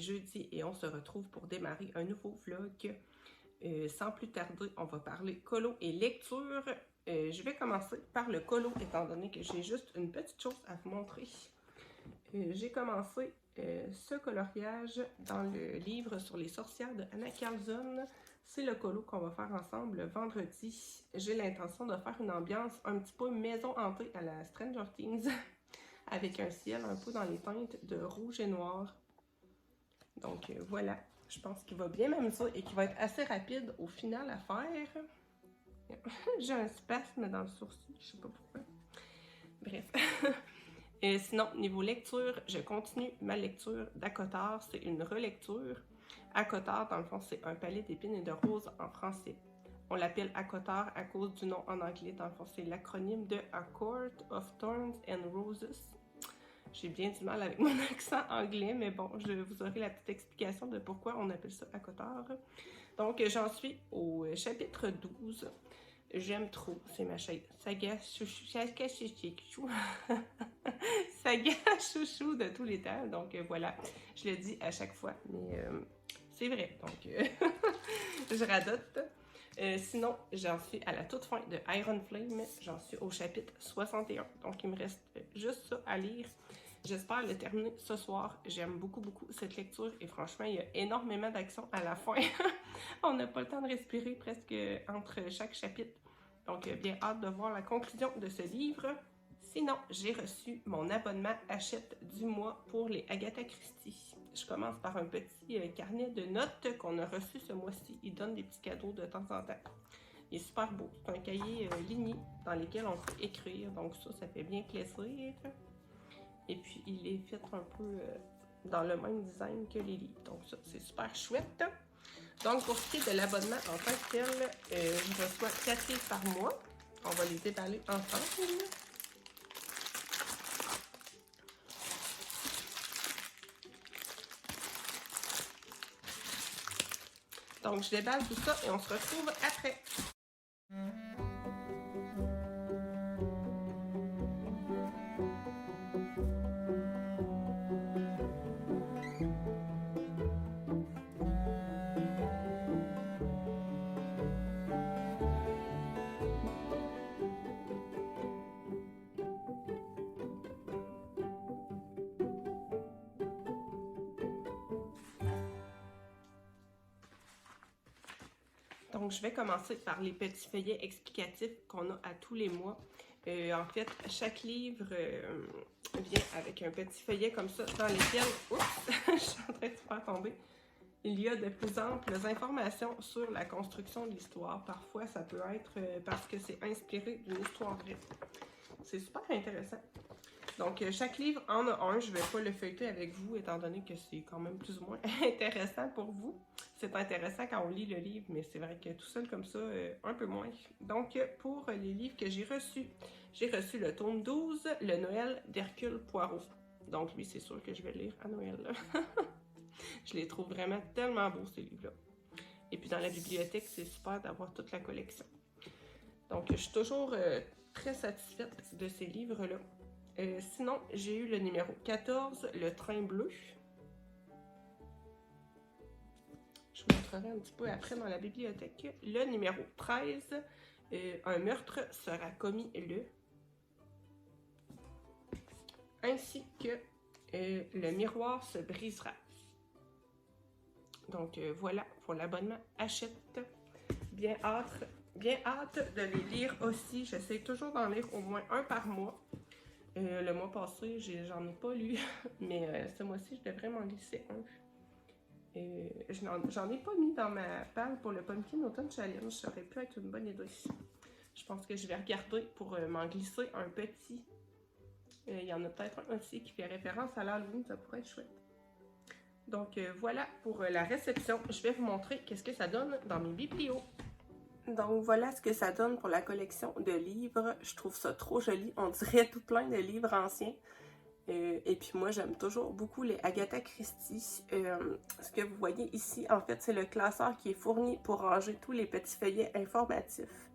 jeudi et on se retrouve pour démarrer un nouveau vlog. Sans plus tarder, on va parler colo et lecture. Je vais commencer par le colo étant donné que j'ai juste une petite chose à vous montrer. J'ai commencé ce coloriage dans le livre sur les sorcières de Anna Carlson. C'est le colo qu'on va faire ensemble vendredi. J'ai l'intention de faire une ambiance un petit peu maison hantée à la Stranger Things avec un ciel un peu dans les teintes de rouge et noir. Donc voilà, je pense qu'il va bien m'amuser et qu'il va être assez rapide au final à faire. J'ai un spasme dans le sourcil, je sais pas pourquoi. Bref. Et sinon, niveau lecture, je continue ma lecture d'Acotard. C'est une relecture. Acotard, dans le fond, c'est un palais d'épines et de roses en français. On l'appelle Acotard à cause du nom en anglais. Dans le fond, c'est l'acronyme de A Court of Thorns and Roses. J'ai bien du mal avec mon accent anglais, mais bon, je vous aurai la petite explication de pourquoi on appelle ça Acotard. Donc, j'en suis au chapitre 12. J'aime trop, c'est ma saga chouchou de tous les temps. Donc voilà, je le dis à chaque fois, mais c'est vrai. Donc je radote. Sinon, j'en suis à la toute fin de Iron Flame. J'en suis au chapitre 61. Donc il me reste juste ça à lire. J'espère le terminer ce soir. J'aime beaucoup cette lecture et franchement, il y a énormément d'action à la fin. On n'a pas le temps de respirer presque entre chaque chapitre. Donc, bien hâte de voir la conclusion de ce livre. Sinon, j'ai reçu mon abonnement Hachette du mois pour les Agatha Christie. Je commence par un petit carnet de notes qu'on a reçu ce mois-ci. Il donne des petits cadeaux de temps en temps. Il est super beau. C'est un cahier ligné dans lequel on peut écrire. Donc ça fait bien plaisir. Et puis, il est fait un peu dans le même design que les livres. Donc ça, c'est super chouette. Donc, pour ce qui est de l'abonnement en tant que tel, je reçois 4 livres par mois. On va les déballer ensemble. Donc, je déballe tout ça et on se retrouve après. Donc, je vais commencer par les petits feuillets explicatifs qu'on a à tous les mois. En fait, chaque livre vient avec un petit feuillet comme ça dans lequel, oups, je suis en train de faire tomber. Il y a de plus amples informations sur la construction de l'histoire. Parfois, ça peut être parce que c'est inspiré d'une histoire vraie. C'est super intéressant. Donc, chaque livre en a un. Je ne vais pas le feuilleter avec vous, étant donné que c'est quand même plus ou moins intéressant pour vous. C'est intéressant quand on lit le livre, mais c'est vrai que tout seul comme ça, un peu moins. Donc, pour les livres que j'ai reçu le tome 12, le Noël d'Hercule Poirot. Donc, lui, c'est sûr que je vais le lire à Noël. Je les trouve vraiment tellement beaux, ces livres-là. Et puis, dans la bibliothèque, c'est super d'avoir toute la collection. Donc, je suis toujours très satisfaite de ces livres-là. Sinon, j'ai eu le numéro 14, le train bleu. Je vous montrerai un petit peu après dans la bibliothèque. Le numéro 13, un meurtre sera commis le. Ainsi que le miroir se brisera. Donc voilà pour l'abonnement Hachette. Bien hâte de les lire aussi. J'essaie toujours d'en lire au moins un par mois. Le mois passé, j'en ai pas lu, mais ce mois-ci, je devrais m'en glisser un. J'en ai pas mis dans ma palle pour le Pumpkin Autumn Challenge. Ça aurait pu être une bonne idée. Je pense que je vais regarder pour m'en glisser un petit. Il y en a peut-être un aussi qui fait référence à l'Halloween, ça pourrait être chouette. Donc voilà pour la réception. Je vais vous montrer qu'est-ce que ça donne dans mes biblios. Donc voilà ce que ça donne pour la collection de livres. Je trouve ça trop joli. On dirait tout plein de livres anciens. Et puis moi, j'aime toujours beaucoup les Agatha Christie. Ce que vous voyez ici, en fait, c'est le classeur qui est fourni pour ranger tous les petits feuillets informatifs.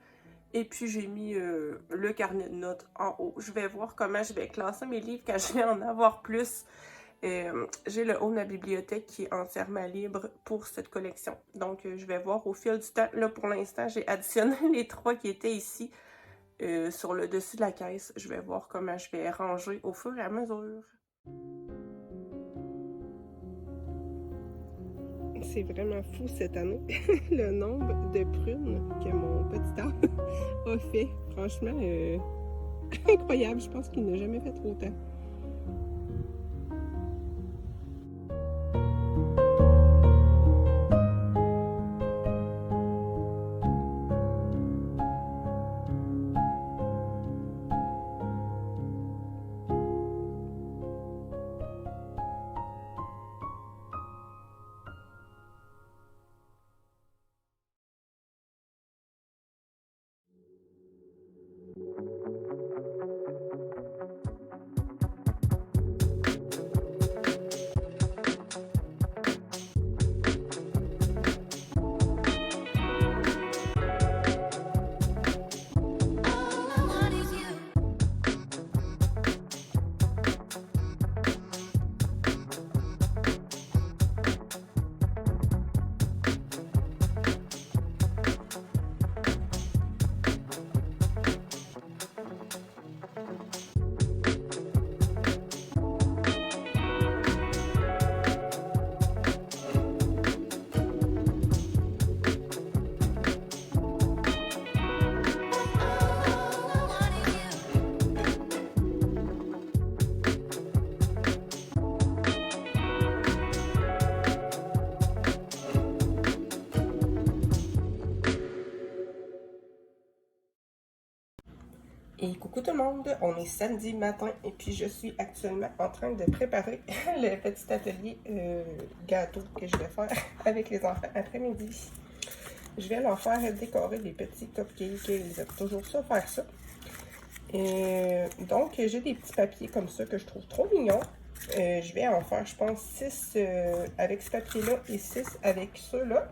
Et puis j'ai mis le carnet de notes en haut. Je vais voir comment je vais classer mes livres quand je vais en avoir plus. j'ai le haut de ma bibliothèque qui est entièrement libre pour cette collection. Donc, je vais voir au fil du temps. Là, pour l'instant, j'ai additionné les 3 qui étaient ici sur le dessus de la caisse. Je vais voir comment je vais ranger au fur et à mesure. C'est vraiment fou cette année, le nombre de prunes que mon petit arbre a fait. Franchement, incroyable. Je pense qu'il n'a jamais fait autant. Et coucou tout le monde, on est samedi matin et puis je suis actuellement en train de préparer le petit atelier gâteau que je vais faire avec les enfants après-midi. Je vais leur faire décorer des petits cupcakes, ils aiment toujours ça, faire ça. Donc j'ai des petits papiers comme ça que je trouve trop mignons. Je vais en faire, je pense, 6 avec ce papier-là et 6 avec ceux-là.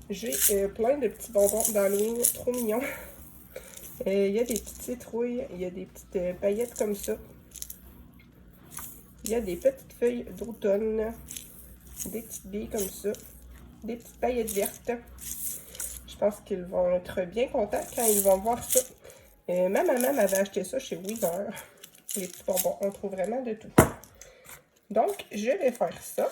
J'ai plein de petits bonbons d'Halloween trop mignons. Il y a des petites citrouilles, il y a des petites paillettes comme ça. Il y a des petites feuilles d'automne, des petites billes comme ça, des petites paillettes vertes. Je pense qu'ils vont être bien contents quand ils vont voir ça. Ma maman m'avait acheté ça chez Weaver. Les petits bonbons, on trouve vraiment de tout. Donc, je vais faire ça.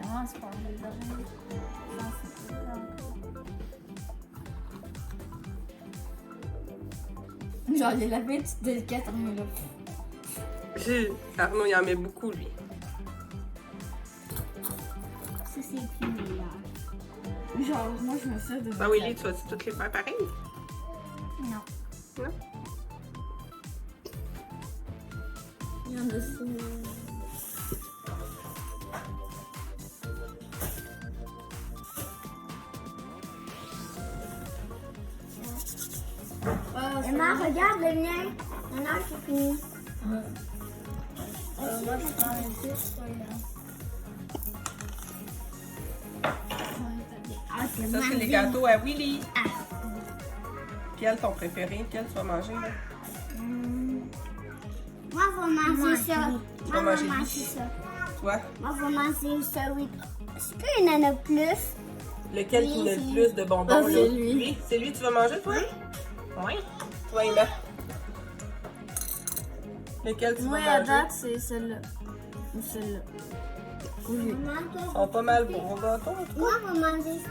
commence par les oreilles. Genre, il y a la petite délicate, mais là. Arnaud, il en met beaucoup, lui. Ça, c'est plus là. Genre, moi, je me fais de. Ah oui, tu vas-tu toutes les faire pareil? Non. Non? Il y en a ça. Emma, regarde le mien. Maintenant, c'est fini. Moi, je prends un petit Ça, c'est les gâteaux à Willy. Quel ton préféré? Quel tu vas manger? Là? Moi, je vais manger ça. Tu vas manger lui. ça. Toi? Moi, je vais manger ça, oui. Est-ce qu'il y en a plus? Lequel Oui, qui a le c'est plus de bonbons? Ah, là? c'est lui. C'est lui que tu vas manger, toi? Oui. Toi, Emma? Lequel tu Moi, vas à manger? date, c'est celle-là. Ou celle-là. Oui. Maman, toi, Ils sont pas mal beaux gâteaux. moi, je vais manger ça.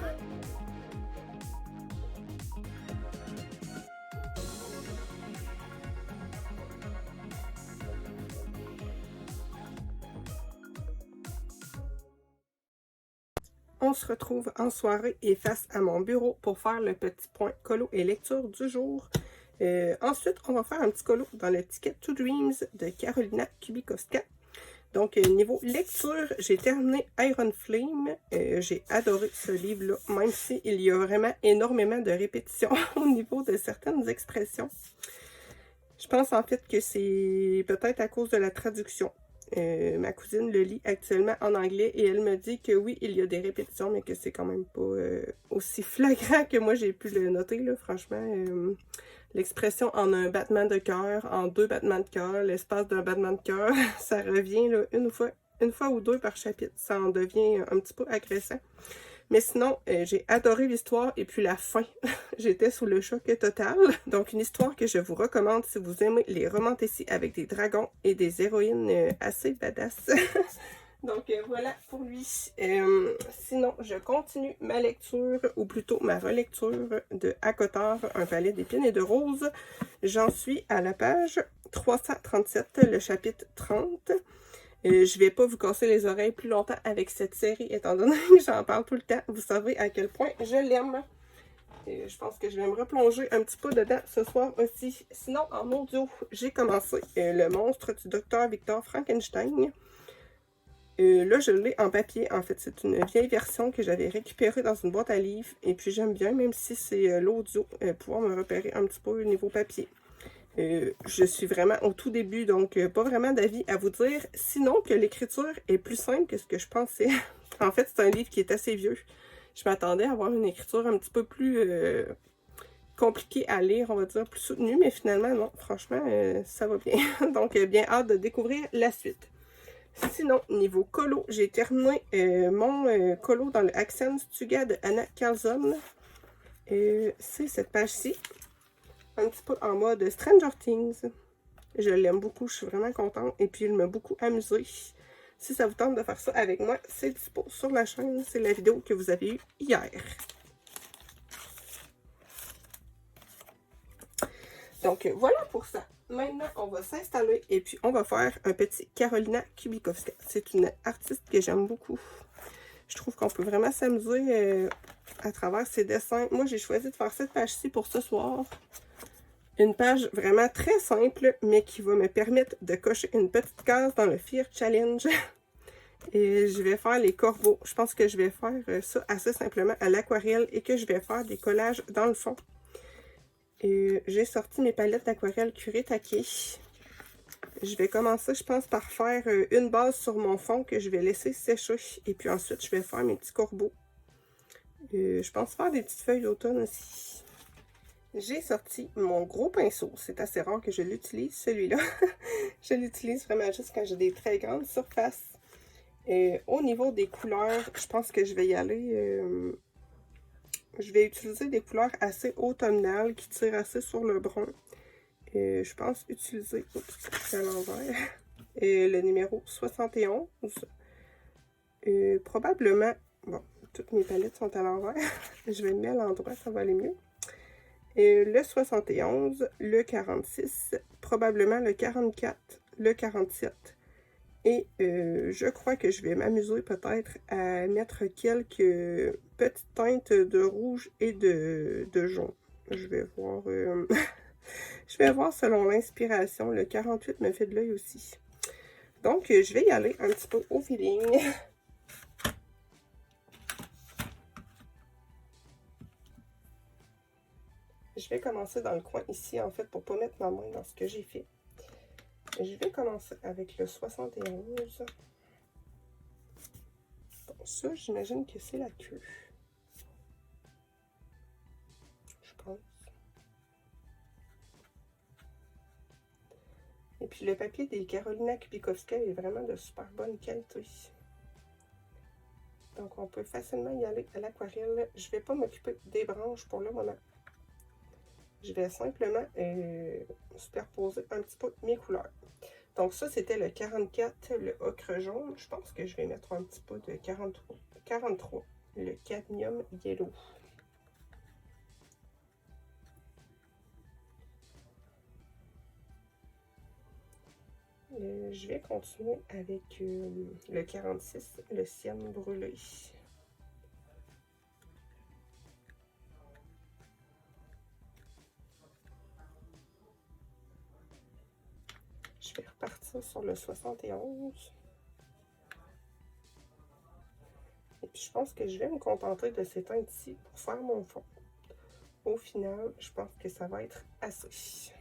on se retrouve en soirée et face à mon bureau pour faire le petit point colo et lecture du jour. Ensuite, on va faire un petit colo dans le Ticket to Dreams de Karolina Kubikowska. Donc, niveau lecture, j'ai terminé Iron Flame. J'ai adoré ce livre-là, même s'il y a vraiment énormément de répétitions au niveau de certaines expressions. Je pense en fait que c'est peut-être à cause de la traduction. Ma cousine le lit actuellement en anglais et elle me dit que oui, il y a des répétitions, mais que c'est quand même pas aussi flagrant que moi j'ai pu le noter, là, franchement. L'expression en un battement de cœur, en 2 battements de cœur, l'espace d'un battement de cœur, ça revient là, une fois ou 2 par chapitre. Ça en devient un petit peu agressant. Mais sinon, j'ai adoré l'histoire et puis la fin. J'étais sous le choc total. Donc, une histoire que je vous recommande si vous aimez les romantici avec des dragons et des héroïnes assez badass. Donc, voilà pour lui. Sinon, je continue ma lecture, ou plutôt ma relecture de Acotard, Un palais d'épines et de roses. J'en suis à la page 337, le chapitre 30. Je vais pas vous casser les oreilles plus longtemps avec cette série, étant donné que j'en parle tout le temps. Vous savez à quel point je l'aime. Je pense que je vais me replonger un petit peu dedans ce soir aussi. Sinon, en audio, j'ai commencé Le monstre du docteur Victor Frankenstein. Là, je l'ai en papier. En fait, c'est une vieille version que j'avais récupérée dans une boîte à livres. Et puis, j'aime bien, même si c'est l'audio, pouvoir me repérer un petit peu au niveau papier. Je suis vraiment au tout début, donc pas vraiment d'avis à vous dire. Sinon que l'écriture est plus simple que ce que je pensais. En fait, c'est un livre qui est assez vieux. Je m'attendais à avoir une écriture un petit peu plus compliquée à lire, on va dire, plus soutenue. Mais finalement, non, franchement, ça va bien. Donc, bien hâte de découvrir la suite. Sinon, niveau colo, j'ai terminé mon colo dans le Accent Stuga de Anna Carlson. C'est cette page-ci. Un petit peu en mode Stranger Things. Je l'aime beaucoup, je suis vraiment contente. Et puis, il m'a beaucoup amusé. Si ça vous tente de faire ça avec moi, c'est dispo sur la chaîne. C'est la vidéo que vous avez eue hier. Donc, voilà pour ça. Maintenant, on va s'installer et puis on va faire un petit Karolina Kubikowska. C'est une artiste que j'aime beaucoup. Je trouve qu'on peut vraiment s'amuser à travers ses dessins. Moi, j'ai choisi de faire cette page-ci pour ce soir. Une page vraiment très simple, mais qui va me permettre de cocher une petite case dans le Fear Challenge. Et je vais faire les corbeaux. Je pense que je vais faire ça assez simplement à l'aquarelle et que je vais faire des collages dans le fond. J'ai sorti mes palettes d'aquarelle Kuretake. Je vais commencer, je pense, par faire une base sur mon fond que je vais laisser sécher. Et puis ensuite, je vais faire mes petits corbeaux. Je pense faire des petites feuilles d'automne aussi. J'ai sorti mon gros pinceau. C'est assez rare que je l'utilise, celui-là. Je l'utilise vraiment juste quand j'ai des très grandes surfaces. Au niveau des couleurs, je pense que je vais y aller... je vais utiliser des couleurs assez automnales qui tirent assez sur le brun. Je pense utiliser... Oups, c'est à l'envers. Le numéro 71. Probablement... Bon, toutes mes palettes sont à l'envers. Je vais le mettre à l'endroit, ça va aller mieux. Le 71, le 46, probablement le 44, le 47. Et je crois que je vais m'amuser peut-être à mettre quelques petites teintes de rouge et de jaune. Je vais voir, je vais voir selon l'inspiration. Le 48 me fait de l'œil aussi. Donc, je vais y aller un petit peu au feeling. Je vais commencer dans le coin ici, en fait, pour ne pas mettre ma main dans ce que j'ai fait. Je vais commencer avec le 71. Bon, ça, j'imagine que c'est la queue. Je pense. Et puis, le papier des Karolina Kubikowska est vraiment de super bonne qualité. Donc, on peut facilement y aller à l'aquarelle. Je ne vais pas m'occuper des branches pour le moment. Je vais simplement superposer un petit peu mes couleurs. Donc ça, c'était le 44, le ocre jaune. Je pense que je vais mettre un petit peu de 43, le cadmium yellow. Je vais continuer avec le 46, le ciel brûlé. je vais repartir sur le 71. Et puis je pense que je vais me contenter de s'éteindre ici pour faire mon fond. Au final, je pense que ça va être assez.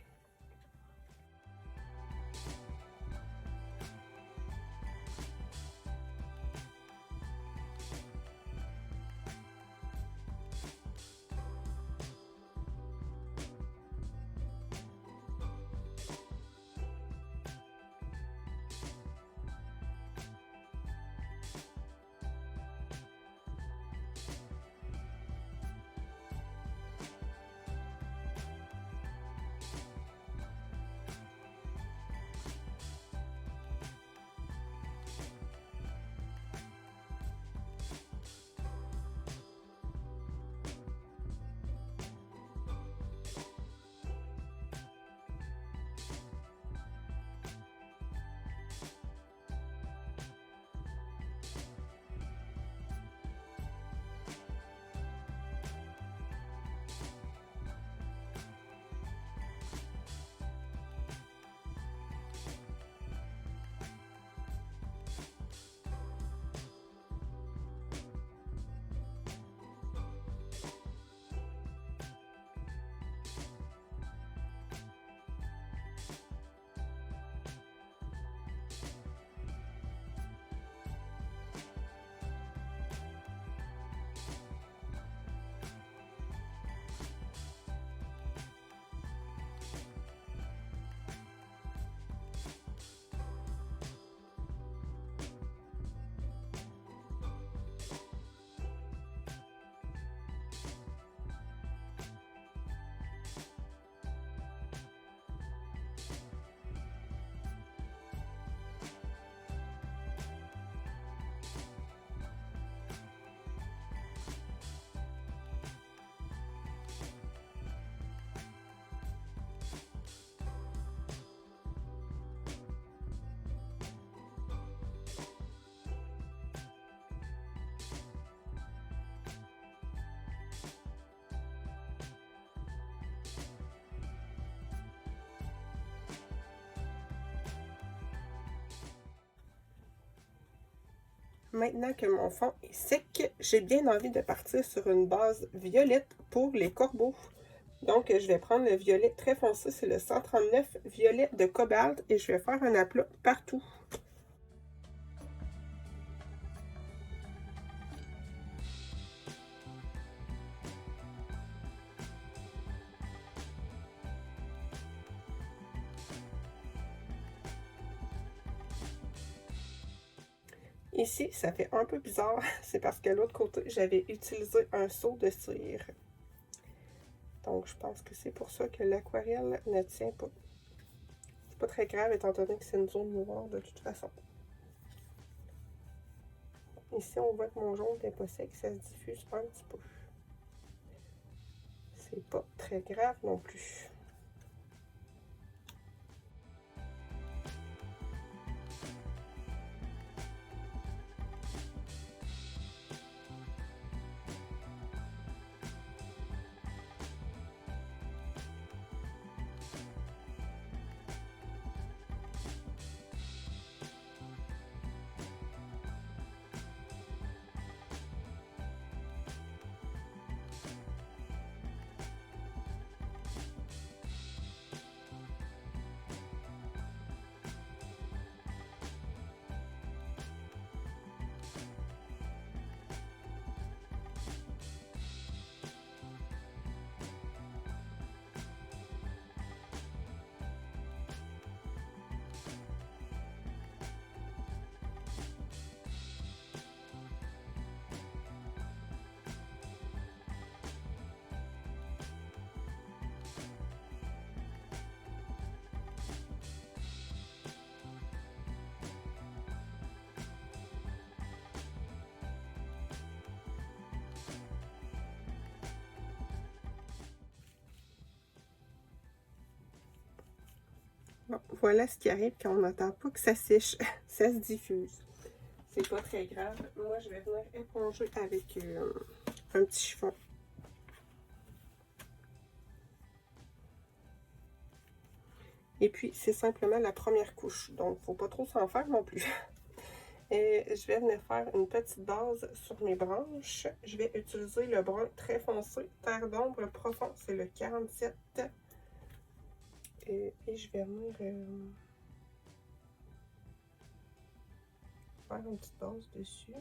Maintenant que mon fond est sec, j'ai bien envie de partir sur une base violette pour les corbeaux. Donc, je vais prendre le violet très foncé, c'est le 139 violet de cobalt et je vais faire un aplat partout. Ici, ça fait un peu bizarre, c'est parce que l'autre côté, j'avais utilisé un seau de cire. Donc, je pense que c'est pour ça que l'aquarelle ne tient pas. C'est pas très grave étant donné que c'est une zone noire de toute façon. Ici, on voit que mon jaune n'est pas sec, ça se diffuse un petit peu. C'est pas très grave non plus. Bon, voilà ce qui arrive quand on n'attend pas que ça sèche, ça se diffuse. C'est pas très grave. Moi, je vais venir éponger avec un petit chiffon. Et puis, c'est simplement la première couche. Donc, faut pas trop s'en faire non plus. Et je vais venir faire une petite base sur mes branches. Je vais utiliser le brun très foncé. Terre d'ombre profond, c'est le 47. Et je vais venir faire une petite base dessus.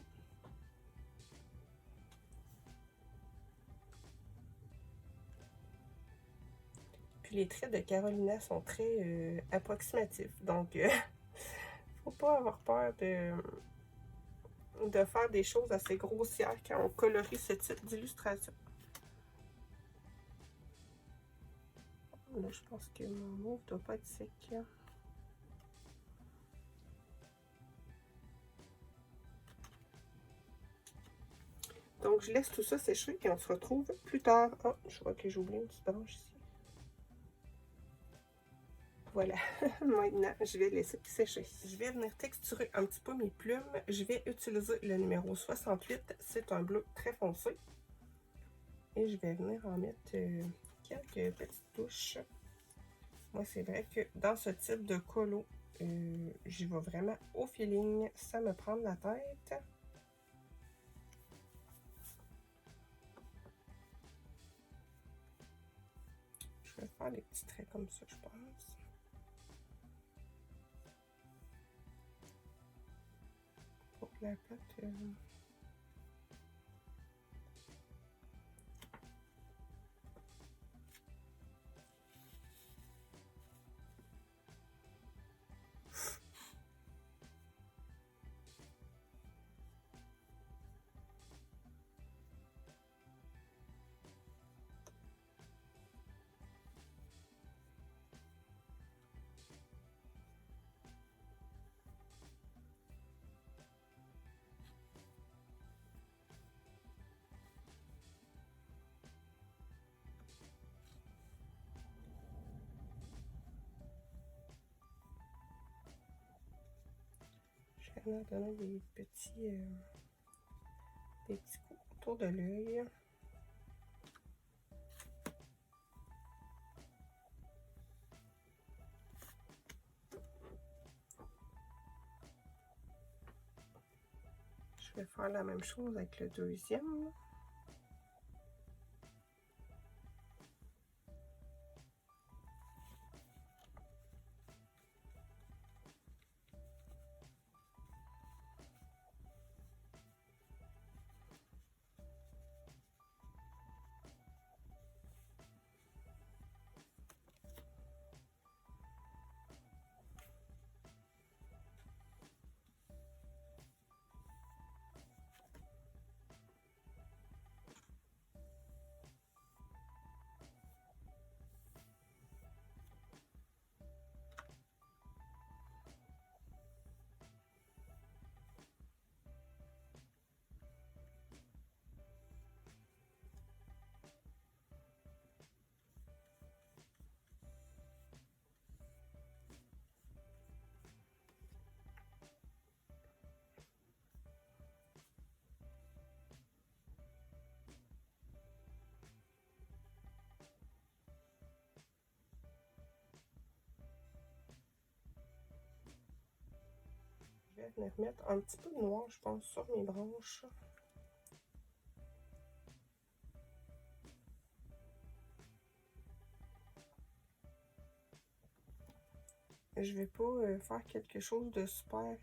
Puis les traits de Carolina sont très approximatifs. Donc, faut pas avoir peur de faire des choses assez grossières quand on colorie ce type d'illustration. Là, je pense que mon mauve doit pas être sec. Donc, je laisse tout ça sécher et on se retrouve plus tard. Oh, je crois que j'ai oublié une petite branche ici. Voilà, maintenant, je vais laisser sécher. Je vais venir texturer un petit peu mes plumes. Je vais utiliser le numéro 68. C'est un bleu très foncé. Et je vais venir en mettre quelques petites touches. Moi, c'est vrai que dans ce type de colo, j'y vais vraiment au feeling, sans me prendre la tête. Je vais faire des petits traits comme ça, je pense. Pour la pâte. Je vais venir donner des petits coups autour de l'œil. Je vais faire la même chose avec le deuxième. Je vais venir mettre un petit peu de noir, je pense, sur mes branches. Je vais pas faire quelque chose de super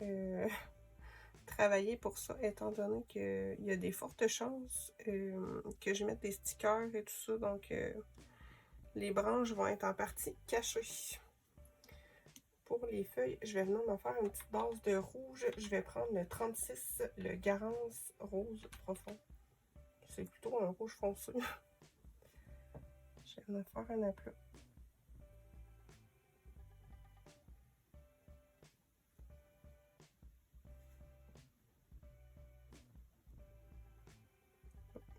travaillé pour ça, étant donné qu'il y a des fortes chances que je mette des stickers et tout ça. Donc, les branches vont être en partie cachées. Pour les feuilles, je vais venir me faire une petite base de rouge. Je vais prendre le 36, le Garance rose profond. C'est plutôt un rouge foncé. Je vais venir faire un aplat.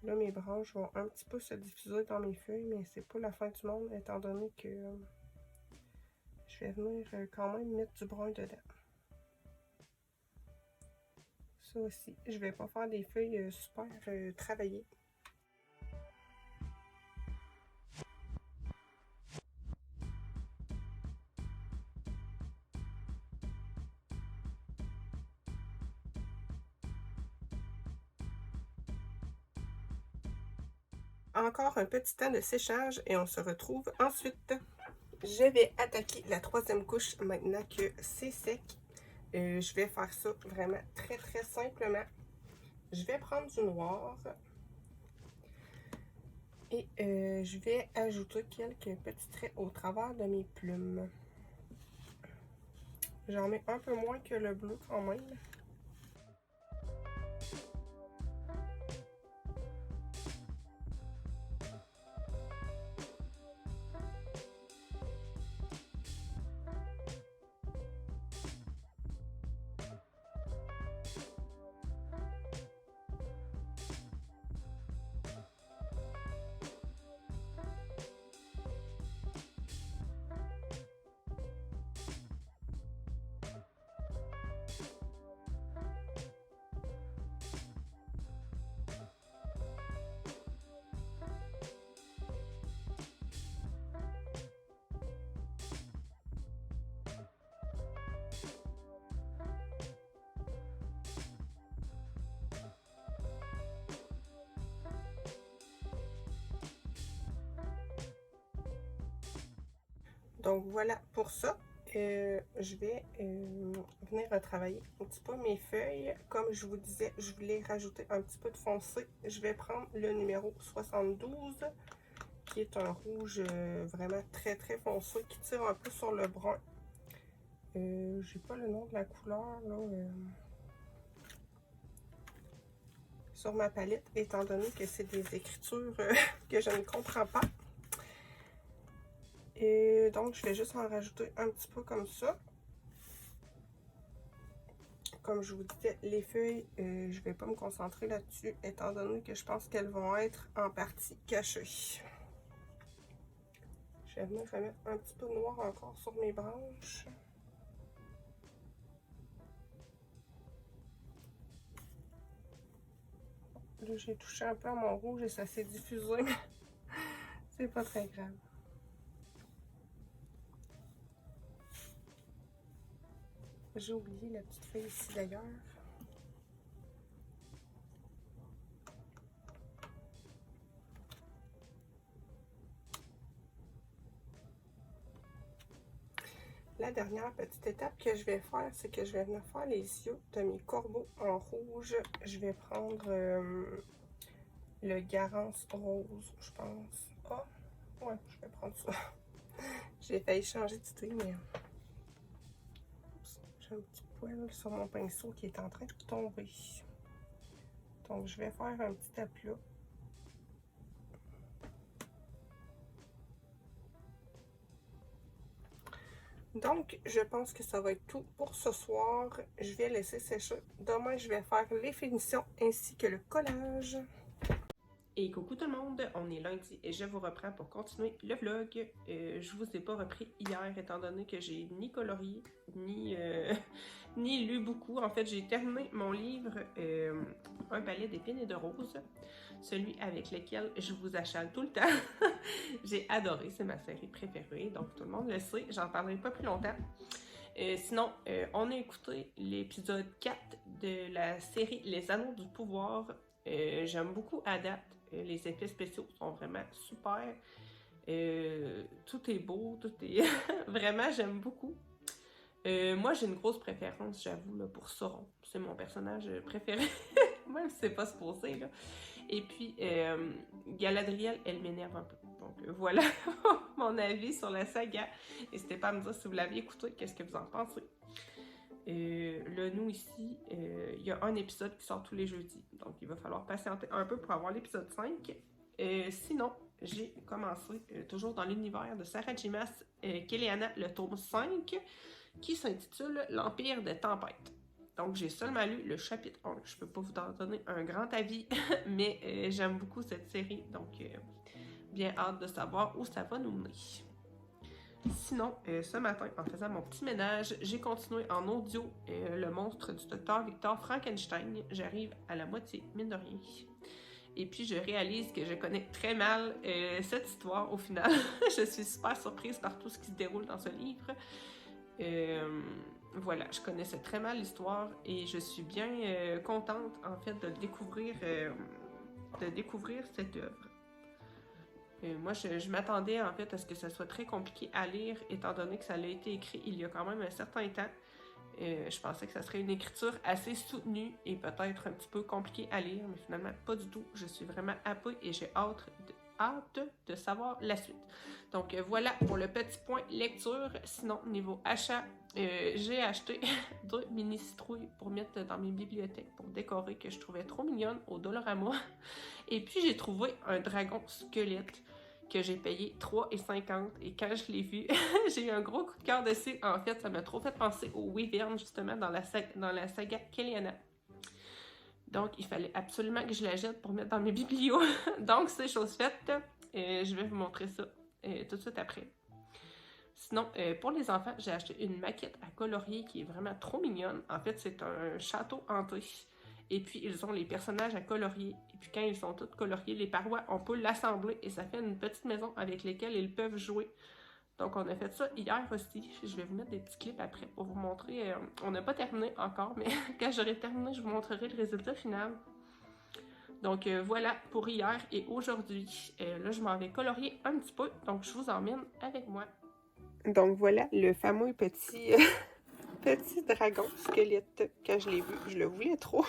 Là, mes branches vont un petit peu se diffuser dans mes feuilles, mais c'est pas la fin du monde, étant donné que je vais venir quand même mettre du brun dedans. Ça aussi, je vais pas faire des feuilles super travaillées. encore un petit temps de séchage et on se retrouve ensuite. Je vais attaquer la troisième couche maintenant que c'est sec. Je vais faire ça vraiment très très simplement. Je vais prendre du noir et je vais ajouter quelques petits traits au travers de mes plumes. J'en mets un peu moins que le bleu quand même. Donc voilà pour ça. Je vais venir retravailler un petit peu mes feuilles. Comme je vous disais, je voulais rajouter un petit peu de foncé. Je vais prendre le numéro 72, qui est un rouge vraiment très très foncé, qui tire un peu sur le brun. J'ai pas le nom de la couleur là, sur ma palette, étant donné que c'est des écritures que je ne comprends pas. Et donc, je vais juste en rajouter un petit peu comme ça. Comme je vous disais, les feuilles, je ne vais pas me concentrer là-dessus, étant donné que je pense qu'elles vont être en partie cachées. Je vais venir remettre un petit peu de noir encore sur mes branches. Là, j'ai touché un peu à mon rouge et ça s'est diffusé, mais c'est pas très grave. J'ai oublié la petite feuille ici d'ailleurs. La dernière petite étape que je vais faire, c'est que je vais venir faire les yeux de mes corbeaux en rouge. Je vais prendre le Garance rose, je pense. Ah, ouais, je vais prendre ça. J'ai failli changer d'idée, mais j'ai un petit poil sur mon pinceau qui est en train de tomber. Donc, je vais faire un petit aplat. Donc, je pense que ça va être tout pour ce soir. Je vais laisser sécher. Demain, je vais faire les finitions ainsi que le collage. Et coucou tout le monde, on est lundi et je vous reprends pour continuer le vlog. Je vous ai pas repris hier étant donné que j'ai ni colorié, ni, ni lu beaucoup. En fait, j'ai terminé mon livre Un balai d'épines et de roses, celui avec lequel je vous achale tout le temps. J'ai adoré, c'est ma série préférée, donc tout le monde le sait, j'en parlerai pas plus longtemps. Sinon, on a écouté l'épisode 4 de la série Les Anneaux du Pouvoir. J'aime beaucoup à date. Les effets spéciaux sont vraiment super. Tout est beau, tout est... vraiment, j'aime beaucoup. Moi, j'ai une grosse préférence, j'avoue, là, pour Sauron. C'est mon personnage préféré. Même si c'est pas supposé, là. Et puis, Galadriel, elle m'énerve un peu. Donc, voilà mon avis sur la saga. N'hésitez pas à me dire si vous l'avez écouté, qu'est-ce que vous en pensez. Là, nous ici, il y a un épisode qui sort tous les jeudis. Donc, il va falloir patienter un peu pour avoir l'épisode 5. Sinon, j'ai commencé toujours dans l'univers de Sarah J. Maas, Kéléana, le tome 5, qui s'intitule L'Empire des Tempêtes. Donc, j'ai seulement lu le chapitre 1. Je ne peux pas vous en donner un grand avis, mais j'aime beaucoup cette série. Donc, bien hâte de savoir où ça va nous mener. Sinon, ce matin, en faisant mon petit ménage, j'ai continué en audio le monstre du docteur Victor Frankenstein. J'arrive à la moitié, mine de rien. Et puis, je réalise que je connais très mal cette histoire au final. Je suis super surprise par tout ce qui se déroule dans ce livre. Voilà, je connaissais très mal l'histoire et je suis bien contente, en fait, de découvrir cette œuvre. Moi, je m'attendais en fait à ce que ça soit très compliqué à lire, étant donné que ça a été écrit il y a quand même un certain temps. Je pensais que ça serait une écriture assez soutenue et peut-être un petit peu compliquée à lire, mais finalement, pas du tout. Je suis vraiment happée et j'ai hâte de savoir la suite. Donc voilà pour le petit point lecture. Sinon, niveau achat, j'ai acheté 2 mini citrouilles pour mettre dans mes bibliothèques pour décorer que je trouvais trop mignonne au Dollarama. Et puis j'ai trouvé un dragon squelette que j'ai payé 3,50 et quand je l'ai vu, j'ai eu un gros coup de cœur dessus. En fait, ça m'a trop fait penser au Wyvern justement dans la saga Kelliana. Donc, il fallait absolument que je la jette pour mettre dans mes biblios. Donc, c'est chose faite. Je vais vous montrer ça tout de suite après. Sinon, pour les enfants, j'ai acheté une maquette à colorier qui est vraiment trop mignonne. En fait, c'est un château hanté. Et puis, ils ont les personnages à colorier. Et puis, quand ils sont tous coloriés, les parois, on peut l'assembler et ça fait une petite maison avec laquelle ils peuvent jouer. Donc, on a fait ça hier aussi. Je vais vous mettre des petits clips après pour vous montrer. On n'a pas terminé encore, mais quand j'aurai terminé, je vous montrerai le résultat final. Donc, voilà pour hier et aujourd'hui. Là, je m'en vais colorier un petit peu, donc je vous emmène avec moi. Donc, voilà le fameux petit, petit dragon squelette. Quand je l'ai vu, je le voulais trop.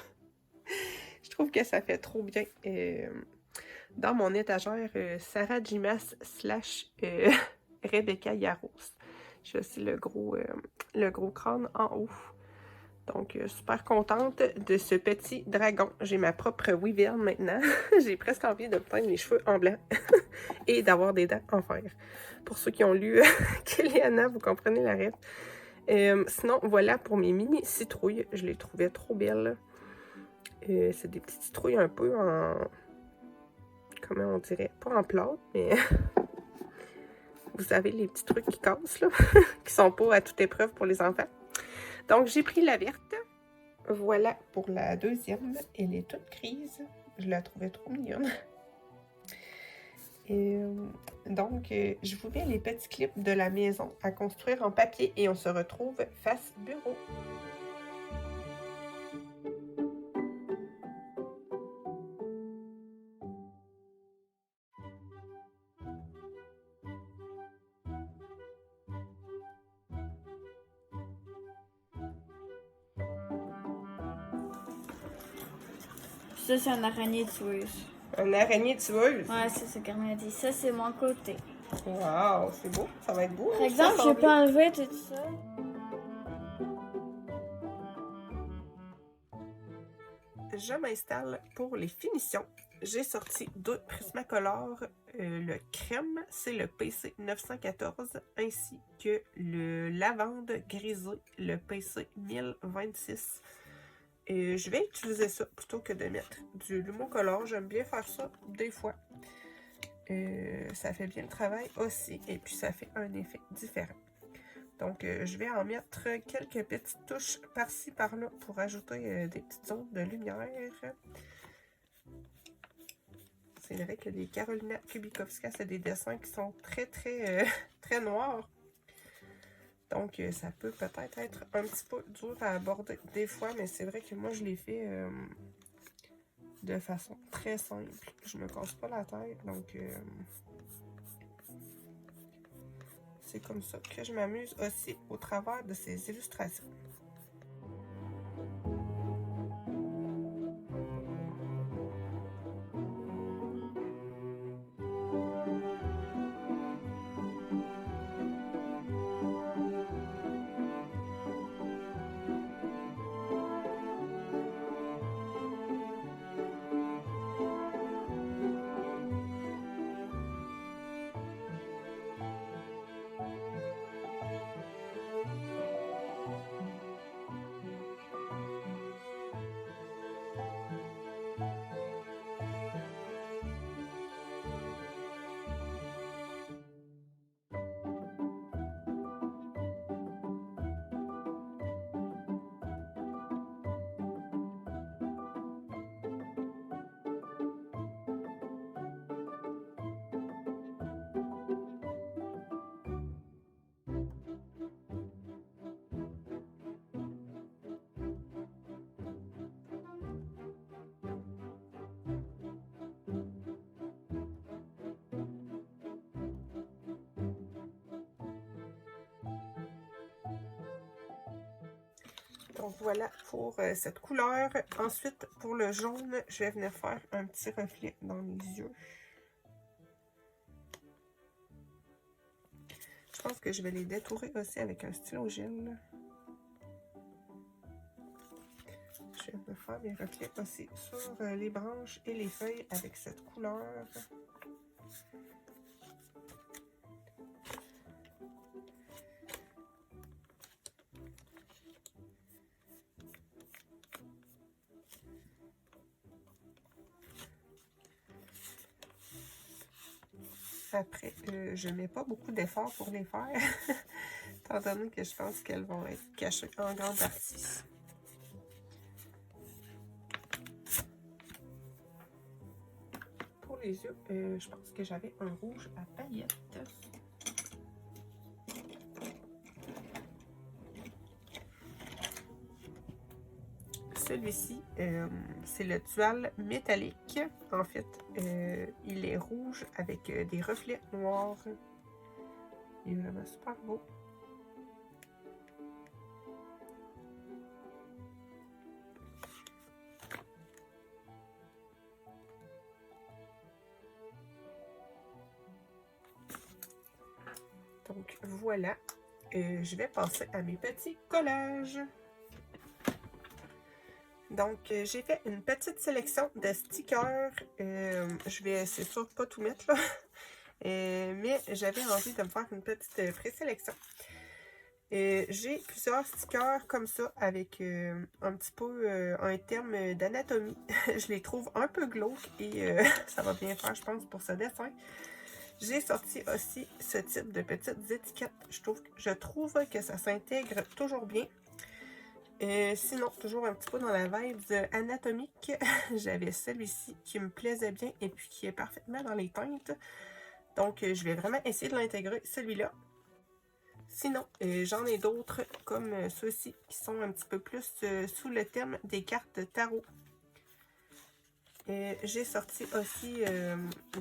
Je trouve que ça fait trop bien. Dans mon étagère, Sarah Jimas / Rebecca Yaros. J'ai aussi le gros crâne en haut. Donc, super contente de ce petit dragon. J'ai ma propre Wyvern maintenant. J'ai presque envie de peindre mes cheveux en blanc et d'avoir des dents en fer. Pour ceux qui ont lu Kelliana, vous comprenez la rêve. Sinon, voilà pour mes mini citrouilles. Je les trouvais trop belles. C'est des petites citrouilles un peu en... Comment on dirait? Pas en plâtre, mais... Vous savez, les petits trucs qui cassent, là, qui sont pas à toute épreuve pour les enfants. Donc, j'ai pris la verte. Voilà pour la deuxième. Elle est toute grise. Je la trouvais trop mignonne. Et donc, je vous mets les petits clips de la maison à construire en papier et on se retrouve face bureau. Ça, c'est une araignée tueuse. Une araignée tueuse? Ouais, c'est ce qu'elle m'a dit. Ça, c'est mon côté. Wow, c'est beau. Ça va être beau. Par exemple, je peux enlever tout ça. Je m'installe pour les finitions. J'ai sorti 2 Prismacolor. Le crème, c'est le PC 914, ainsi que le lavande grisé, le PC 1026. Je vais utiliser ça plutôt que de mettre du Lumocolor. J'aime bien faire ça des fois. Ça fait bien le travail aussi et puis ça fait un effet différent. Donc, je vais en mettre quelques petites touches par-ci, par-là pour ajouter des petites zones de lumière. C'est vrai que les Karolina Kubikowska, c'est des dessins qui sont très, très, très noirs. Donc, ça peut peut-être être un petit peu dur à aborder des fois, mais c'est vrai que moi, je l'ai fait de façon très simple. Je me casse pas la tête, donc c'est comme ça que je m'amuse aussi au travers de ces illustrations. Donc voilà pour cette couleur. Ensuite, pour le jaune, je vais venir faire un petit reflet dans les yeux. Je pense que je vais les détourer aussi avec un stylo gel. Je vais venir faire mes reflets aussi sur les branches et les feuilles avec cette couleur. Après, je ne mets pas beaucoup d'efforts pour les faire, étant donné que je pense qu'elles vont être cachées en grande partie. Pour les yeux, je pense que j'avais un rouge à paillettes. Celui-ci, c'est le Dual métallique. En fait, il est rouge avec des reflets noirs. Il est vraiment super beau. Donc voilà, je vais passer à mes petits collages. Donc, j'ai fait une petite sélection de stickers. Je vais, c'est sûr, pas tout mettre là. Mais j'avais envie de me faire une petite présélection. J'ai plusieurs stickers comme ça avec un petit peu un terme d'anatomie. Je les trouve un peu glauques et ça va bien faire, je pense, pour ce dessin. J'ai sorti aussi ce type de petites étiquettes. Je trouve que ça s'intègre toujours bien. Sinon, toujours un petit peu dans la vibe anatomique, j'avais celui-ci qui me plaisait bien et puis qui est parfaitement dans les teintes. Donc, je vais vraiment essayer de l'intégrer, celui-là. Sinon, j'en ai d'autres comme ceux-ci qui sont un petit peu plus sous le thème des cartes tarot. J'ai sorti aussi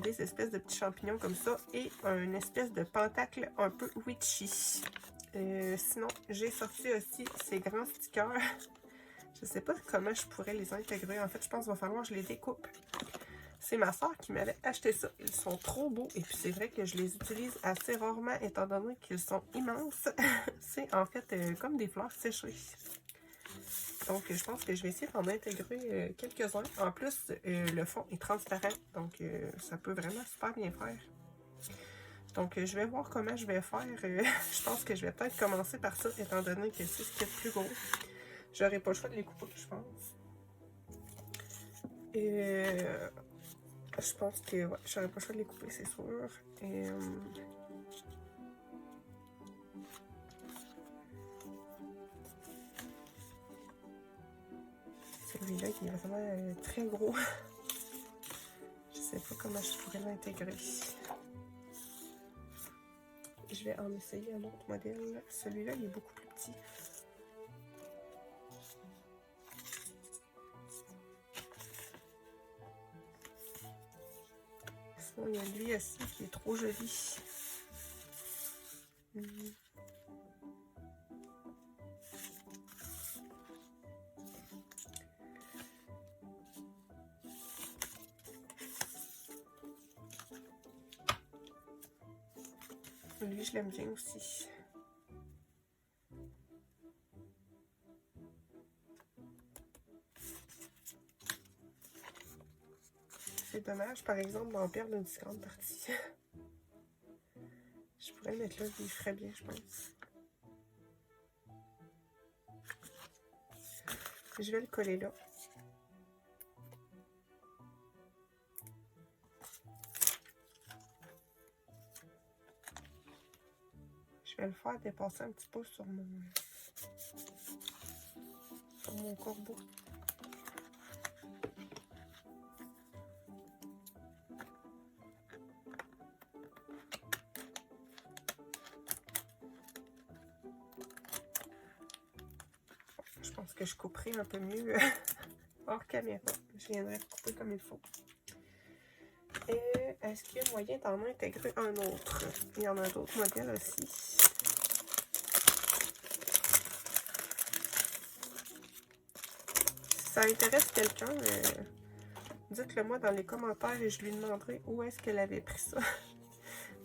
des espèces de petits champignons comme ça et une espèce de pentacle un peu witchy. Sinon, j'ai sorti aussi ces grands stickers. Je sais pas comment je pourrais les intégrer. En fait, je pense qu'il va falloir que je les découpe. C'est ma soeur qui m'avait acheté ça. Ils sont trop beaux et puis c'est vrai que je les utilise assez rarement étant donné qu'ils sont immenses. C'est en fait comme des fleurs séchées. Donc, je pense que je vais essayer d'en intégrer quelques-uns. En plus, le fond est transparent, donc ça peut vraiment super bien faire. Donc, je vais voir comment je vais faire. Je pense que je vais peut-être commencer par ça, étant donné que c'est ce qui est le plus gros. J'aurai pas le choix de les couper, je pense. Je pense que ouais, j'aurai pas le choix de les couper, c'est sûr. Celui-là qui est vraiment très gros. Je sais pas comment je pourrais l'intégrer. Je vais en essayer un autre modèle. Celui-là, il est beaucoup plus petit. Sinon, il y a lui aussi qui est trop joli. Lui, je l'aime bien aussi. C'est dommage, par exemple, d'en perdre une grande partie. Je pourrais le mettre là, il ferait bien, je pense. Je vais le coller là. Je vais le faire dépasser un petit peu sur mon corbeau. Je pense que je couperai un peu mieux hors caméra. Je viendrai couper comme il faut. Et est-ce qu'il y a moyen d'en intégrer un autre? Il y en a d'autres modèles aussi. ça intéresse quelqu'un, dites-le moi dans les commentaires et je lui demanderai où est-ce qu'elle avait pris ça.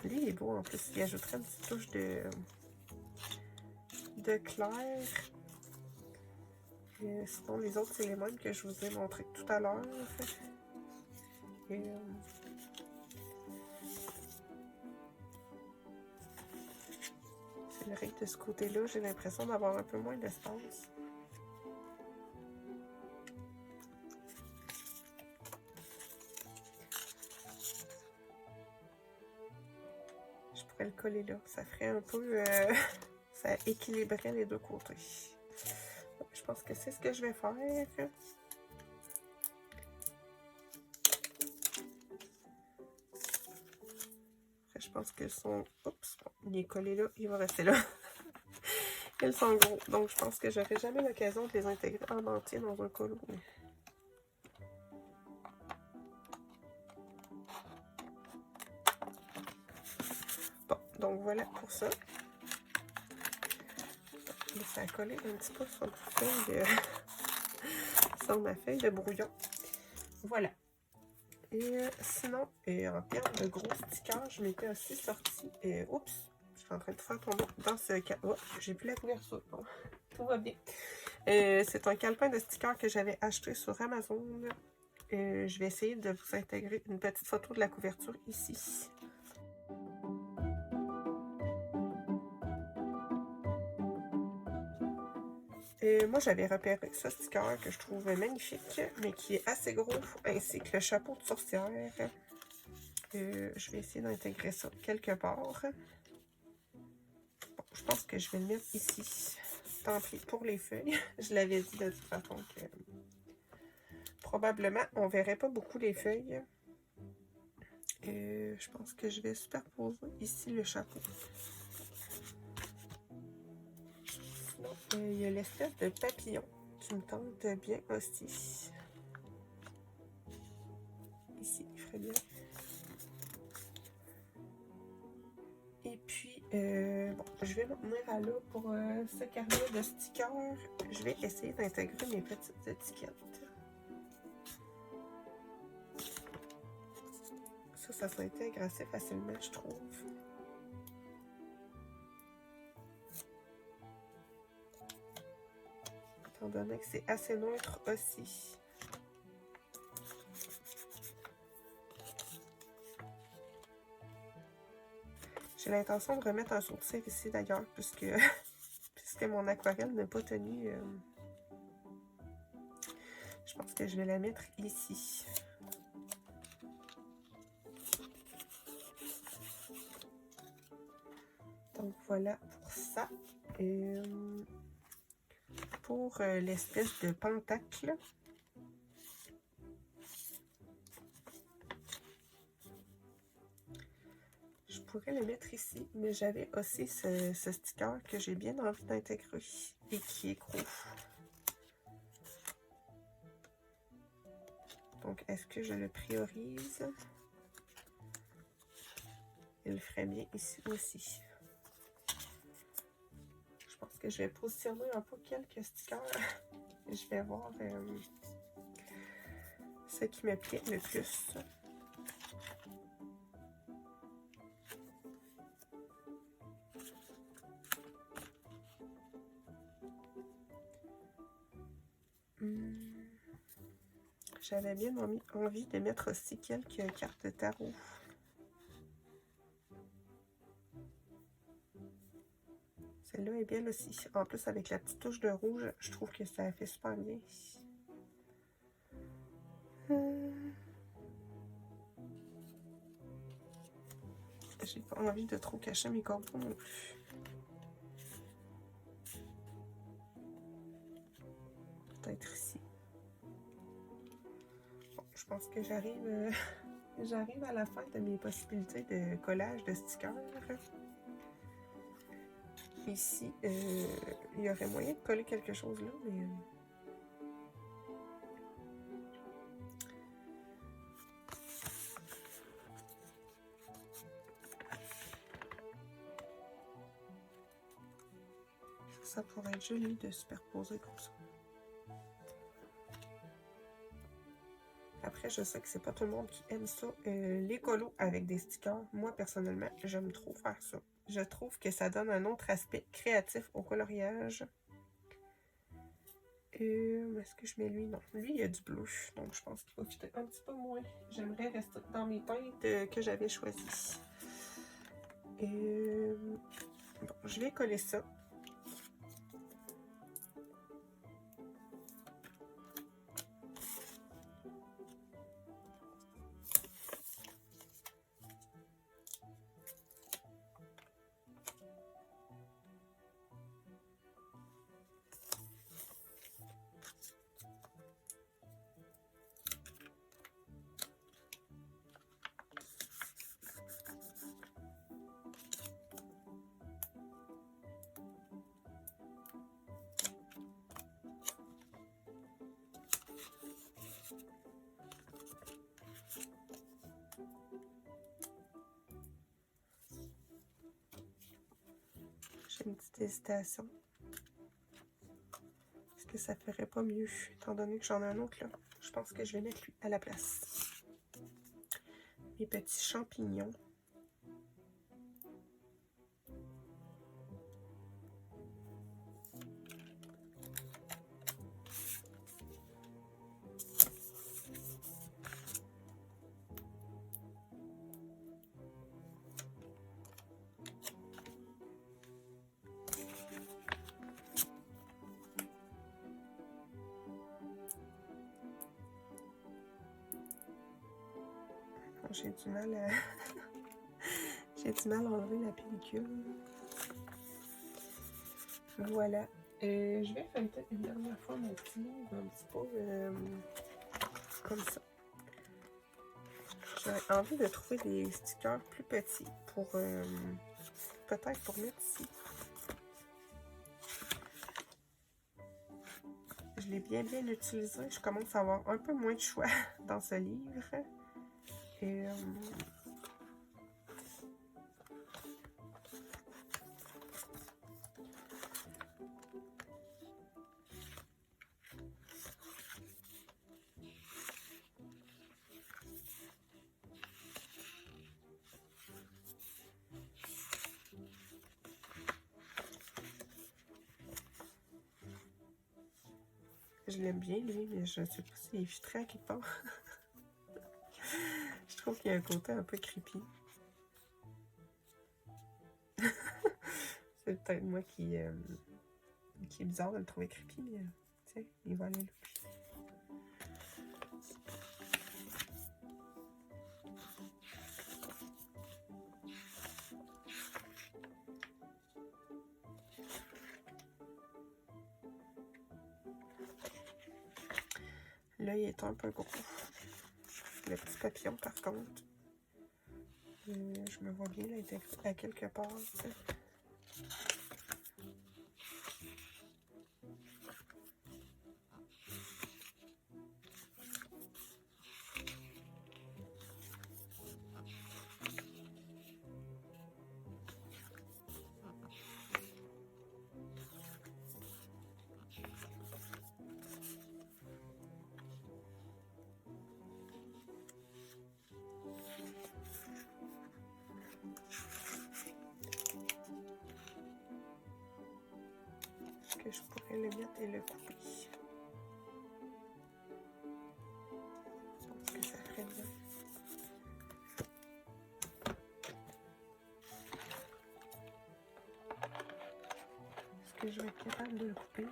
Lui, il est beau en plus. Il ajouterait une petite touche de clair. Sinon, les autres, c'est les mêmes que je vous ai montré tout à l'heure. Et c'est vrai que de ce côté-là, j'ai l'impression d'avoir un peu moins d'espace. Je pourrais le coller là. Ça ferait un peu... ça équilibrerait les deux côtés. Je pense que c'est ce que je vais faire. Je pense que son... Oups, il est collé là, il va rester là. Ils sont gros, donc je pense que j'aurai jamais l'occasion de les intégrer en entier dans un colo. Bon, donc voilà pour ça. Ça a collé un petit peu sur ma feuille de brouillon. Voilà. Et sinon, en termes de gros stickers, je m'étais aussi sorti. Oups, je suis en train de faire tomber dans ce calepin. Oh, j'ai plus la couverture. Bon, tout va bien. C'est un calepin de stickers que j'avais acheté sur Amazon. Je vais essayer de vous intégrer une petite photo de la couverture ici. Moi, j'avais repéré ce sticker que je trouve magnifique, mais qui est assez gros, ainsi que le chapeau de sorcière. Je vais essayer d'intégrer ça quelque part. Bon, je pense que je vais le mettre ici. Tant pis pour les feuilles. Je l'avais dit de toute façon que probablement on ne verrait pas beaucoup les feuilles. Je pense que je vais superposer ici le chapeau. Sinon, il y a l'espèce de papillon qui me tente bien aussi. Ici, il ferait bien. Et puis, bon, je vais m'en tenir à là pour ce carnet de stickers. Je vais essayer d'intégrer mes petites étiquettes. Ça s'intègre assez facilement, je trouve. Étant donné que c'est assez neutre aussi. J'ai l'intention de remettre un sourcil ici d'ailleurs, puisque mon aquarelle n'a pas tenu. Je pense que je vais la mettre ici. Donc voilà pour ça. Pour l'espèce de pentacle. Je pourrais le mettre ici, mais j'avais aussi ce sticker que j'ai bien envie d'intégrer et qui est gros. Donc, est-ce que je le priorise? Il ferait bien ici aussi. Je pense que je vais positionner un peu quelques stickers. Je vais voir ce qui me plaît le plus. J'avais bien envie de mettre aussi quelques cartes de tarot. Celle-là est belle aussi. En plus, avec la petite touche de rouge, je trouve que ça fait super bien. J'ai pas envie de trop cacher mes corbeaux non plus. Peut-être ici. Bon, je pense que j'arrive à la fin de mes possibilités de collage de stickers. Ici, il y aurait moyen de coller quelque chose là, mais... ça pourrait être joli de superposer comme ça. Après, je sais que c'est pas tout le monde qui aime ça. Les colos avec des stickers, moi, personnellement, j'aime trop faire ça. Je trouve que ça donne un autre aspect créatif au coloriage. Est-ce que je mets lui? Non. Lui, il y a du bleu, donc je pense qu'il va fitter un petit peu moins. J'aimerais rester dans mes teintes que j'avais choisies. Bon, je vais coller ça. J'ai une petite hésitation. Est-ce que ça ferait pas mieux, étant donné que j'en ai un autre là? Je pense que je vais mettre lui à la place. Mes petits champignons. J'ai du mal à... J'ai du mal à enlever la pellicule. Voilà. Je vais feuilleter une dernière fois mon petit livre, un petit peu comme ça. J'ai envie de trouver des stickers plus petits pour peut-être pour mettre ici. Je l'ai bien utilisé. Je commence à avoir un peu moins de choix dans ce livre. Je l'aime bien, lui, mais je ne sais pas s'il est filtré à quelque part. Je trouve qu'il y a un côté un peu creepy. C'est peut-être moi qui est bizarre de le trouver creepy, mais tiens, il va aller là. L'œil est un peu gros. Le petit papillon, par contre, je me vois bien là, à quelque part. Que je pourrais le mettre et le couper. Je pense que ça ferait bien. Est-ce que je vais être capable de le couper?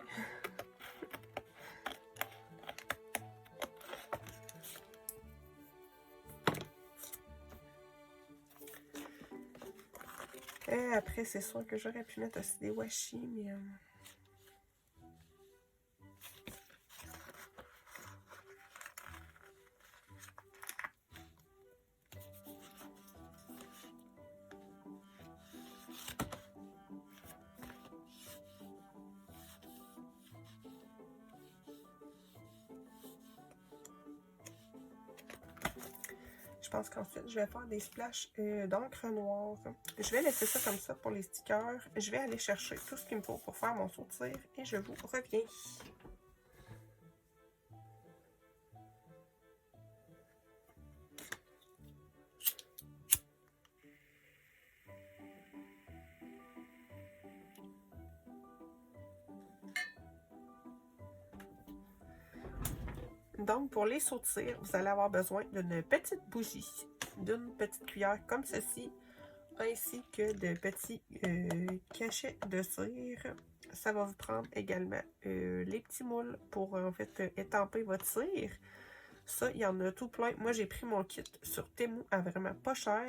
Et après, c'est sûr que j'aurais pu mettre aussi des washi, mais... Je pense qu'ensuite, je vais faire des splashes d'encre noire. Je vais laisser ça comme ça pour les stickers. Je vais aller chercher tout ce qu'il me faut pour faire mon saut de cire et je vous reviens. Donc, pour les sauts de cire, vous allez avoir besoin d'une petite bougie, d'une petite cuillère comme ceci, ainsi que de petits cachets de cire. Ça va vous prendre également les petits moules pour en fait étamper votre cire. Ça, il y en a tout plein. Moi, j'ai pris mon kit sur Temu à vraiment pas cher.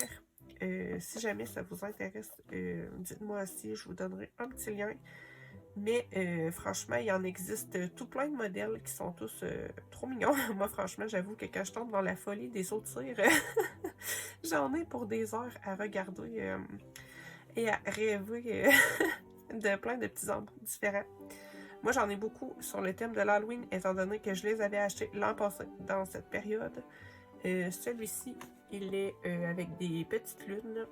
Si jamais ça vous intéresse, dites-moi aussi, je vous donnerai un petit lien. Mais franchement, il en existe tout plein de modèles qui sont tous trop mignons. Moi, franchement, j'avoue que quand je tombe dans la folie des sauts de cire, j'en ai pour des heures à regarder et à rêver de plein de petits arbres différents. Moi, j'en ai beaucoup sur le thème de l'Halloween, étant donné que je les avais achetés l'an passé dans cette période. Celui-ci, il est avec des petites lunes.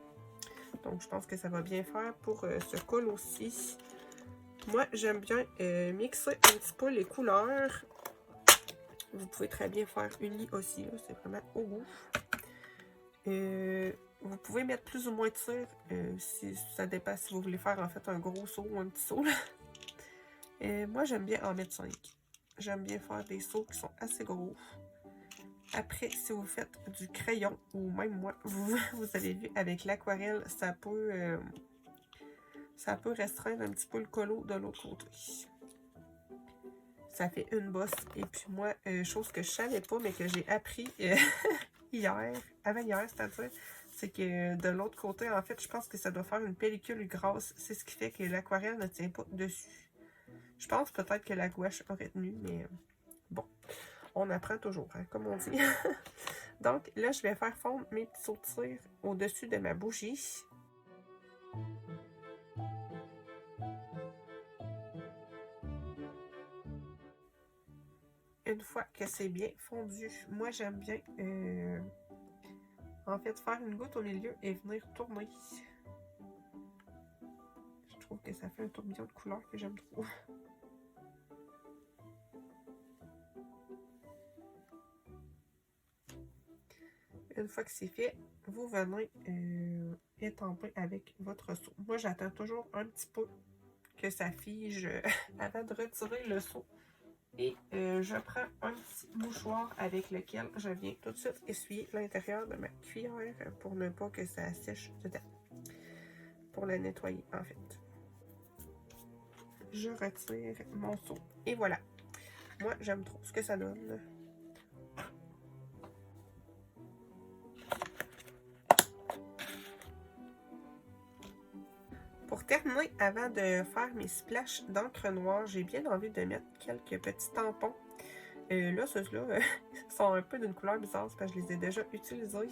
Donc, je pense que ça va bien faire pour ce col aussi. Moi, j'aime bien mixer un petit peu les couleurs. Vous pouvez très bien faire uni aussi, c'est vraiment au goût. Vous pouvez mettre plus ou moins de cire, si ça dépend si vous voulez faire en fait un gros seau ou un petit seau. Moi, j'aime bien en mettre 5. J'aime bien faire des seaux qui sont assez gros. Après, si vous faites du crayon, ou même moi, vous avez vu avec l'aquarelle, ça peut restreindre un petit peu le colo de l'autre côté. Ça fait une bosse. Et puis moi, chose que je savais pas, mais que j'ai appris avant-hier, c'est-à-dire, c'est que de l'autre côté, en fait, je pense que ça doit faire une pellicule grasse. C'est ce qui fait que l'aquarelle ne tient pas dessus. Je pense peut-être que la gouache aurait tenu, mais bon, on apprend toujours, hein, comme on dit. Donc là, je vais faire fondre mes petits sauts de cire au-dessus de ma bougie. Une fois que c'est bien fondu, moi j'aime bien en fait faire une goutte au milieu et venir tourner. Je trouve que ça fait un tourbillon de couleurs que j'aime trop. Une fois que c'est fait, vous venez étamper avec votre seau. Moi, j'attends toujours un petit peu que ça fige avant de retirer le seau. Et je prends un petit mouchoir avec lequel je viens tout de suite essuyer l'intérieur de ma cuillère pour ne pas que ça sèche dedans. Pour la nettoyer, en fait. Je retire mon seau. Et voilà. Moi, j'aime trop ce que ça donne. Pour terminer, avant de faire mes splashes d'encre noire, j'ai bien envie de mettre quelques petits tampons. Là, ceux-là sont un peu d'une couleur bizarre parce que je les ai déjà utilisés.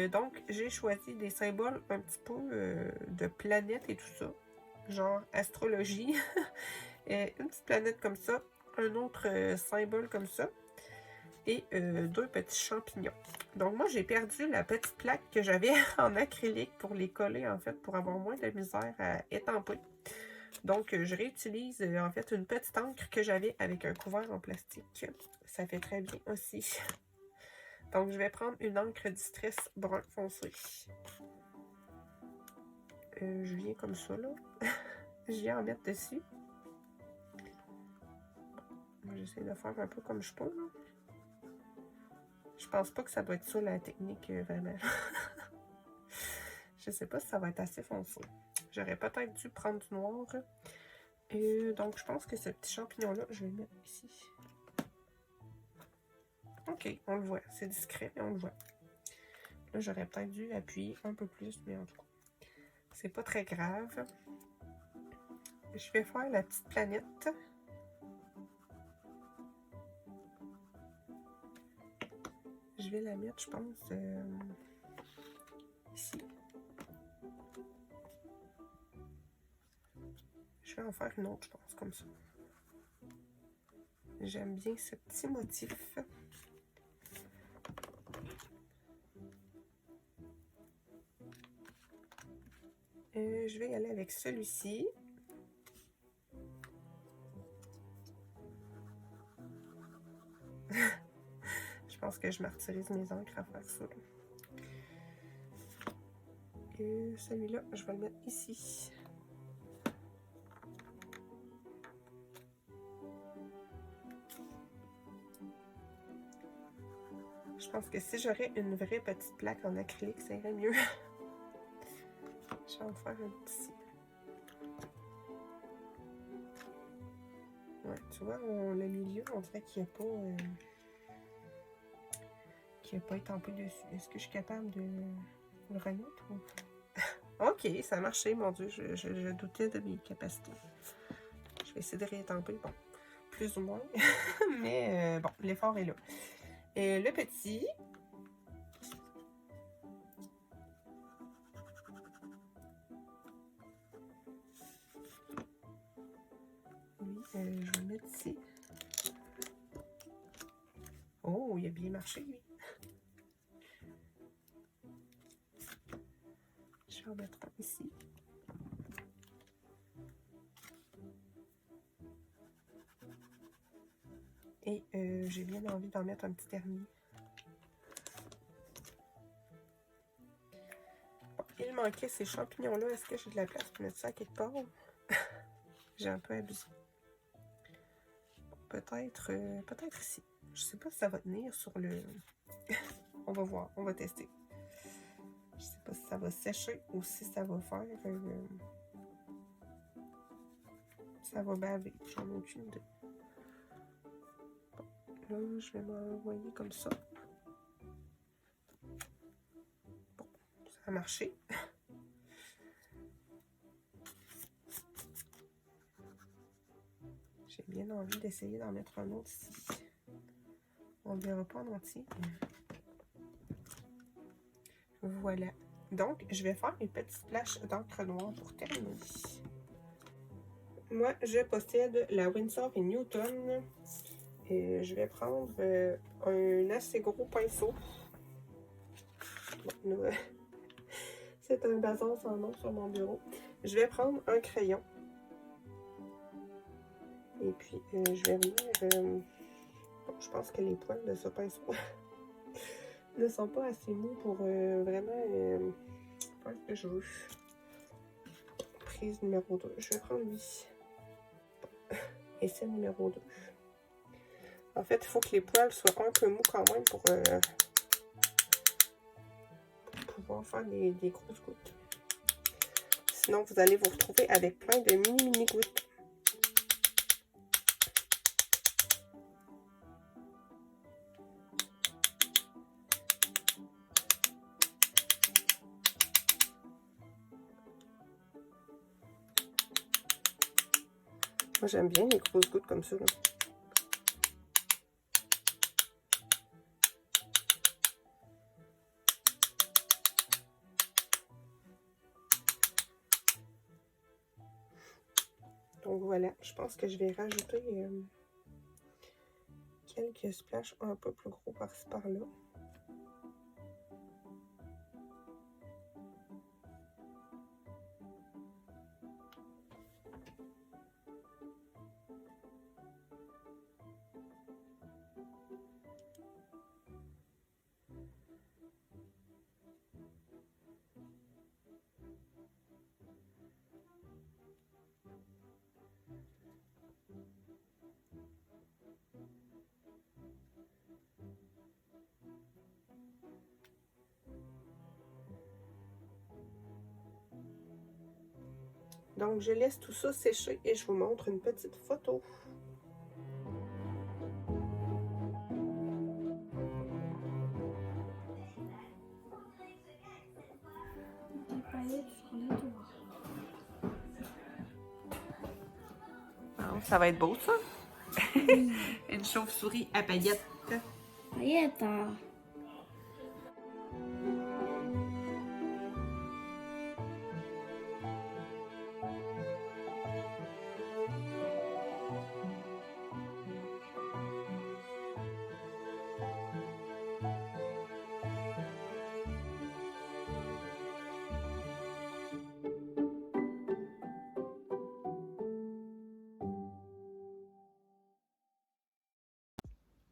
Donc, j'ai choisi des symboles un petit peu de planètes et tout ça. Genre astrologie. Une petite planète comme ça. Un autre symbole comme ça. Et deux petits champignons. Donc moi, j'ai perdu la petite plaque que j'avais en acrylique pour les coller, en fait, pour avoir moins de misère à étamper. Donc, je réutilise en fait une petite encre que j'avais avec un couvert en plastique. Ça fait très bien aussi. Donc, je vais prendre une encre Distress brun foncé. Je viens comme ça, là. Je viens en mettre dessus. J'essaie de faire un peu comme je peux, là. Je pense pas que ça doit être ça la technique, vraiment. Je sais pas si ça va être assez foncé. J'aurais peut-être dû prendre du noir. Donc, je pense que ce petit champignon-là, je vais le mettre ici. Ok, on le voit. C'est discret, mais on le voit. Là, j'aurais peut-être dû appuyer un peu plus, mais en tout cas, c'est pas très grave. Je vais faire la petite planète. Je vais la mettre, je pense, ici. Je vais en faire une autre, je pense, comme ça. J'aime bien ce petit motif. Je vais y aller avec celui-ci. Je pense que je martyrise mes encres à faire ça. Et celui-là, je vais le mettre ici. Je pense que si j'aurais une vraie petite plaque en acrylique, ça irait mieux. Je vais en faire un petit. Ouais, tu vois, le milieu, on dirait qu'il n'y a pas étampé dessus. Est-ce que je suis capable de le remettre ou... Ok, ça a marché, mon Dieu, je doutais de mes capacités. Je vais essayer de réétamper, bon, plus ou moins, mais bon, l'effort est là. Le petit... Oui, je vais le mettre ici. Oh, il a bien marché, lui. Je vais en mettre un ici. Et j'ai bien envie d'en mettre un petit dernier. Bon, il manquait ces champignons-là. Est-ce que j'ai de la place pour mettre ça à quelque part? J'ai un peu abusé. Bon, peut-être ici. Je sais pas si ça va tenir sur le... On va voir, on va tester. Je sais pas si ça va sécher ou si ça va faire... ça va baver. J'en ai aucune idée. Bon, là, je vais m'envoyer comme ça. Bon, ça a marché. J'ai bien envie d'essayer d'en mettre un autre ici. On ne verra pas en entier. Voilà. Donc, je vais faire une petite splash d'encre noire pour terminer. Moi, je possède la Winsor & Newton. Et je vais prendre un assez gros pinceau. Bon, c'est un bazar sans nom sur mon bureau. Je vais prendre un crayon. Et puis, je vais venir... bon, je pense que les poils de ce pinceau ne sont pas assez mous pour vraiment faire ce que je veux. Prise numéro 2. Je vais prendre lui. Essai numéro 2. En fait, il faut que les poils soient un peu mous quand même pour pouvoir faire des grosses gouttes. Sinon, vous allez vous retrouver avec plein de mini gouttes. Moi, j'aime bien les grosses gouttes comme ça, là. Donc voilà, je pense que je vais rajouter quelques splashes un peu plus gros par-ci par-là. Donc, je laisse tout ça sécher et je vous montre une petite photo. Oh, ça va être beau, ça? Une chauve-souris à paillettes. Paillettes, hein.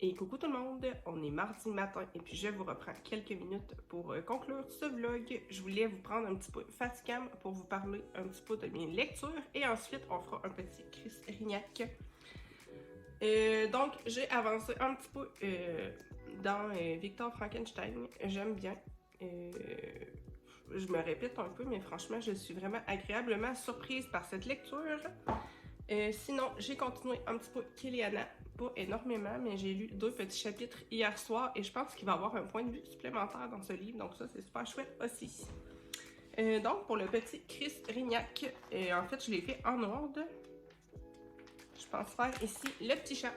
Et coucou tout le monde, on est mardi matin et puis je vous reprends quelques minutes pour conclure ce vlog. Je voulais vous prendre un petit peu fatigam pour vous parler un petit peu de mes lectures et ensuite on fera un petit Chris Rignac. Donc j'ai avancé un petit peu dans Victor Frankenstein. J'aime bien. Je me répète un peu, mais franchement, je suis vraiment agréablement surprise par cette lecture. Sinon, j'ai continué un petit peu Kéliana. Pas énormément, mais j'ai lu 2 petits chapitres hier soir et je pense qu'il va y avoir un point de vue supplémentaire dans ce livre, donc ça, c'est super chouette aussi. Donc, pour le petit Chris Rignac, en fait, je l'ai fait en ordre. Je pense faire ici le petit chat.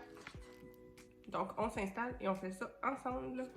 Donc, on s'installe et on fait ça ensemble.